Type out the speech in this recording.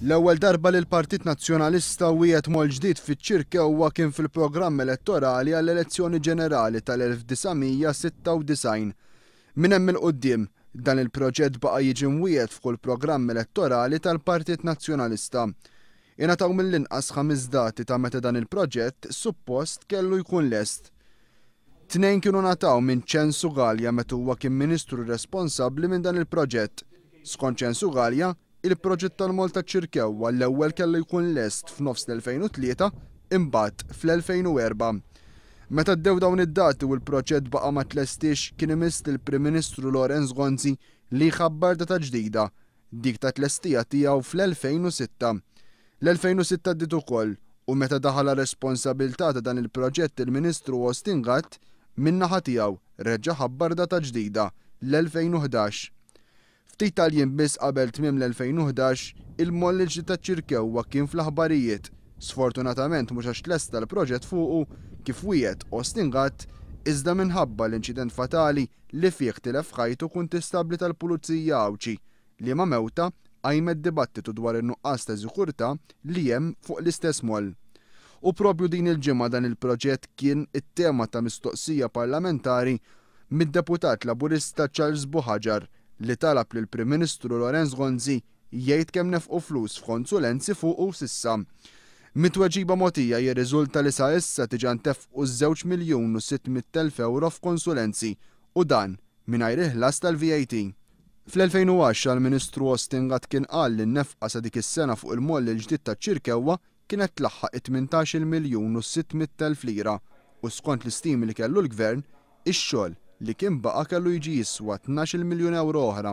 L-ewwel darba li l-Partit Nazzjonalista wieħed mol ġdid fiċ-Ċirkewwa kien fil-programm elettorali għall-elezzjoni ġenerali tal-1996. Minn hemm il-quddiem dan il-proġett baqa' jiġi mwiegħed f'kull programm elettorali tal-Partit Nazzjonalista. Ingħataw mill-inqas 5 dati ta' meta dan il-proġett suppost kellu jkun lest. 2 kienu ngħataw minn Censu Galja meta huwa kien Ministru responsabbli minn dan il-proġett. Skont Censu Galja, il-proġett tal-Malta ċirkewwa l-ewwel kellu jkun lest f'nofs l-2003 imbagħad fl-2004. Meta ddew dawn id-dati u l-proġett baqa' ma tlestix kien imiss lill-Prim Ministru Lorenz Gonzi li jħabbar data ġdida, dik ta' tlestija tiegħu fl-2006. L-2006 ddiet ukoll u meta daħal responsabilità ta' dan il-proġett il-Ministru Austin Gatt min-naħa tiegħu reġa' ħabbar data ġdida l-2011. Ftit tal-jiem biss qabel tmiem l-2011 il-moll il-ġdid taċ-Ċirkewwa kien fl-aħbarijiet. Sfortunatament mhux għax tlesta l-proġett fuqu kif wieħed Austin Gatt iżda minħabba l-inċident fatali li fih tilef ħajtu kuntistabli tal-Pulizija Awċi li ma' mewta għajmet dibattitu dwar in-nuqqas ta' żikurtà li hemm fuq l-istess moll. U propju din il-ġimgħa dan il-proġett kien it-tema ta' mistoqsija parlamentari mid-deputat Laburista Charles Buħaġar li talab lill Prim Ministru Lorenz Gonzi jgħid kemm nefqu flus f'konsulenzi fuqu s'issa. Mit-tweġiba mogħtija jirriżulta li sa issa diġà ntefqu 2,600,000 euro f'konsulenzi u dan mingħajr il-ħlas tal-VAT. Fl-2010 l-Ministru Austin Gatt kien qal li n-nefqa sa dik is-sena fuq il-moll il-ġdid taċ-Ċirkewwa kienet tlaħħaq 18,600,000 lira u skont l-istimi li kellu l-Gvern, ix-xogħol li kien baqa' kellu jiġi jiswa 12 miljun euro oħra.